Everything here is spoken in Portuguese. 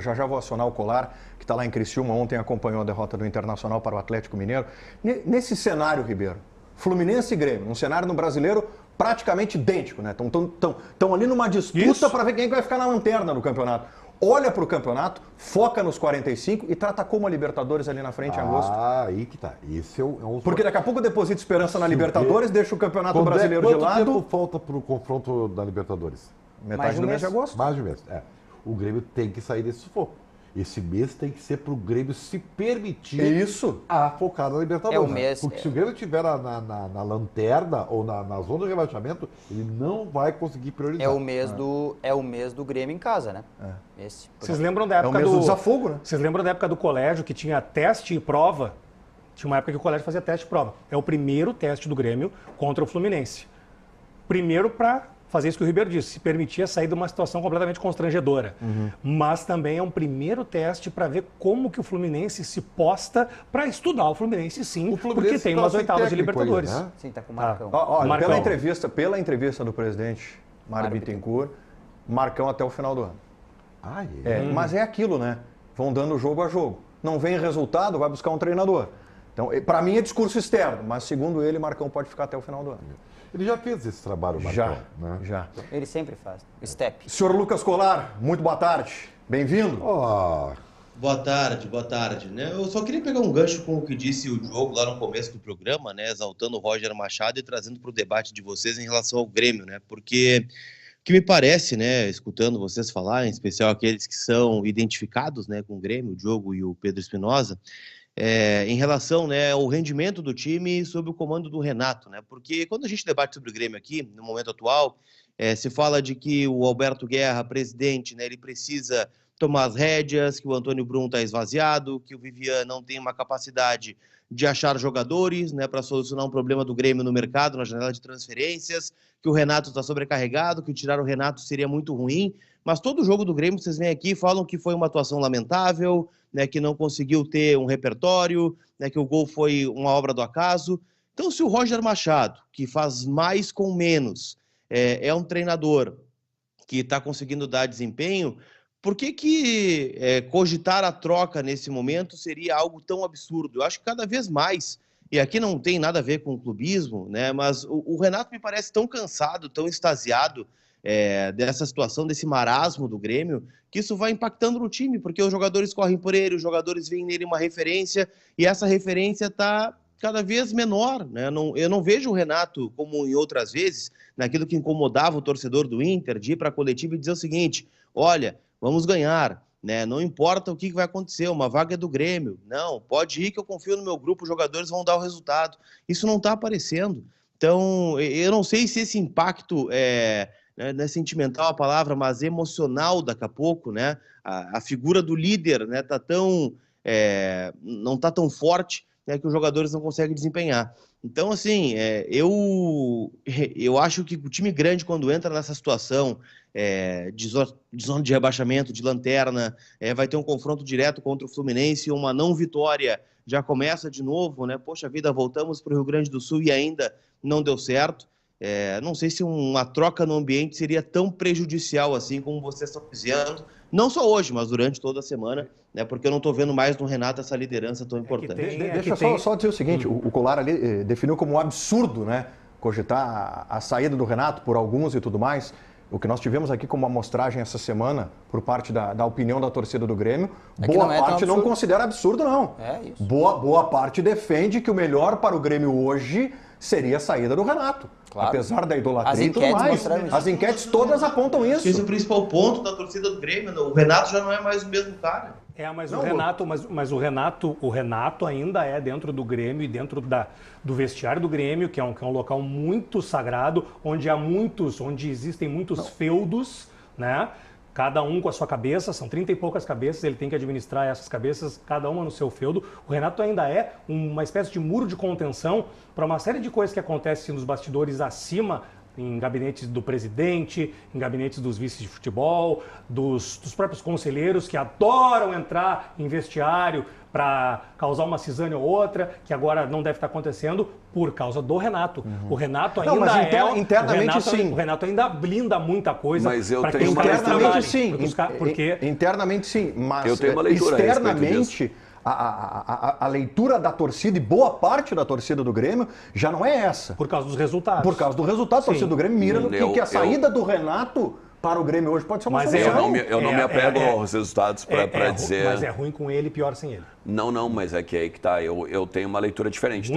Já já vou acionar o Colar, que está lá em Criciúma, ontem acompanhou a derrota do Internacional para o Atlético Mineiro. Nesse cenário, Ribeiro, Fluminense e Grêmio, um cenário no Brasileiro praticamente idêntico, né? Estão ali numa disputa para ver quem vai ficar na lanterna do campeonato. Olha para o campeonato, foca nos 45 e trata como a Libertadores ali na frente em agosto. Ah, aí que tá. Esse é um... Porque daqui a pouco deposita esperança na Libertadores, deixa o Campeonato Brasileiro de lado. Quanto tempo falta para o confronto da Libertadores? Metade do mês de agosto. Mais de um mês, é. O Grêmio tem que sair desse sufoco. Esse mês tem que ser para o Grêmio se permitir a focar na Libertadores. É o mês. Porque se o Grêmio estiver na lanterna ou na zona de rebaixamento, ele não vai conseguir priorizar. É o mês do Grêmio em casa, né? Vocês lembram da época do desafogo, né? Vocês lembram da época do colégio que tinha teste e prova? Tinha uma época que o colégio fazia teste e prova. É o primeiro teste do Grêmio contra o Fluminense. Primeiro para fazer isso que o Ribeiro disse, se permitia sair de uma situação completamente constrangedora. Mas também é um primeiro teste para ver como que o Fluminense se posta para estudar o Fluminense, sim, porque tem umas oitavas de Libertadores. Né? Sim, tá com o Marcão. Olha, pela entrevista do presidente Mário Bittencourt, Marcão até o final do ano. Mas é aquilo, né? Vão dando jogo a jogo. Não vem resultado, vai buscar um treinador. Então, para mim é discurso externo, mas segundo ele, Marcão pode ficar até o final do ano. Ele já fez esse trabalho, Marcão. Já. Ele sempre faz. Step. Senhor Lucas Colar, muito boa tarde. Bem-vindo. Boa tarde, né? Eu só queria pegar um gancho com o que disse o Diogo lá no começo do programa, né? Exaltando o Roger Machado e trazendo para o debate de vocês em relação ao Grêmio, né? Porque o que me parece, né, escutando vocês falar, em especial aqueles que são identificados, né, com o Grêmio, o Diogo e o Pedro Espinosa, em relação, né, ao rendimento do time sob o comando do Renato, né? Porque quando a gente debate sobre o Grêmio aqui, no momento atual, se fala de que o Alberto Guerra, presidente, né, ele precisa tomar as rédeas, que o Antônio Brum está esvaziado, que o Vivian não tem uma capacidade de achar jogadores, né, para solucionar um problema do Grêmio no mercado, na janela de transferências, que o Renato está sobrecarregado, que tirar o Renato seria muito ruim. Mas todo jogo do Grêmio, vocês vêm aqui e falam que foi uma atuação lamentável, né, que não conseguiu ter um repertório, né, que o gol foi uma obra do acaso. Então, se o Roger Machado, que faz mais com menos, é um treinador que está conseguindo dar desempenho, por que cogitar a troca nesse momento seria algo tão absurdo? Eu acho que cada vez mais, e aqui não tem nada a ver com o clubismo, né, mas o Renato me parece tão cansado, tão extasiado dessa situação, desse marasmo do Grêmio, que isso vai impactando no time, porque os jogadores correm por ele, os jogadores veem nele uma referência, e essa referência está cada vez menor, né? Eu não vejo o Renato, como em outras vezes, naquilo que incomodava o torcedor do Inter, de ir para a coletiva e dizer o seguinte: olha, vamos ganhar, né? Não importa o que vai acontecer, uma vaga é do Grêmio. Não, pode ir que eu confio no meu grupo, os jogadores vão dar o resultado. Isso não está aparecendo. Então, eu não sei se esse impacto não é sentimental a palavra, mas emocional daqui a pouco, né? A figura do líder, né, não está tão forte, né, que os jogadores não conseguem desempenhar. Então, assim, eu acho que o time grande, quando entra nessa situação de zona de rebaixamento, de lanterna, vai ter um confronto direto contra o Fluminense, uma não vitória já começa de novo, né? Poxa vida, voltamos para o Rio Grande do Sul e ainda não deu certo. Não sei se uma troca no ambiente seria tão prejudicial assim como vocês estão dizendo, não só hoje, mas durante toda a semana, né, porque eu não estou vendo mais no Renato essa liderança tão importante. Deixa eu só dizer o seguinte, o Colar ali definiu como um absurdo, né, cogitar a saída do Renato por alguns e tudo mais. O que nós tivemos aqui como amostragem essa semana, por parte da opinião da torcida do Grêmio, boa parte não considera absurdo, não. Isso. Boa parte defende que o melhor para o Grêmio hoje seria a saída do Renato. Claro. Apesar da idolatria e tudo mais. As enquetes todas apontam isso. Esse é o principal ponto da torcida do Grêmio. O Renato já não é mais o mesmo cara. Mas o Renato ainda é dentro do Grêmio e dentro do vestiário do Grêmio, que é um local muito sagrado, onde existem muitos feudos, né? Cada um com a sua cabeça, são 30 e poucas cabeças, ele tem que administrar essas cabeças, cada uma no seu feudo. O Renato ainda é uma espécie de muro de contenção para uma série de coisas que acontecem nos bastidores acima em gabinetes do presidente, em gabinetes dos vices de futebol, dos próprios conselheiros que adoram entrar em vestiário para causar uma cisânia ou outra, que agora não deve estar acontecendo por causa do Renato. O Renato ainda internamente sim. O Renato ainda blinda muita coisa. Mas eu para tenho uma internamente sim. Porque internamente sim, mas eu tenho uma leitura externamente a leitura da torcida e boa parte da torcida do Grêmio já não é essa. Por causa dos resultados. Por causa do resultado, a torcida do Grêmio mira no que a saída do Renato para o Grêmio hoje pode ser uma solução. Eu não me apego aos resultados para dizer... Mas é ruim com ele e pior sem ele. Não, mas é que aí que tá. Eu tenho uma leitura diferente.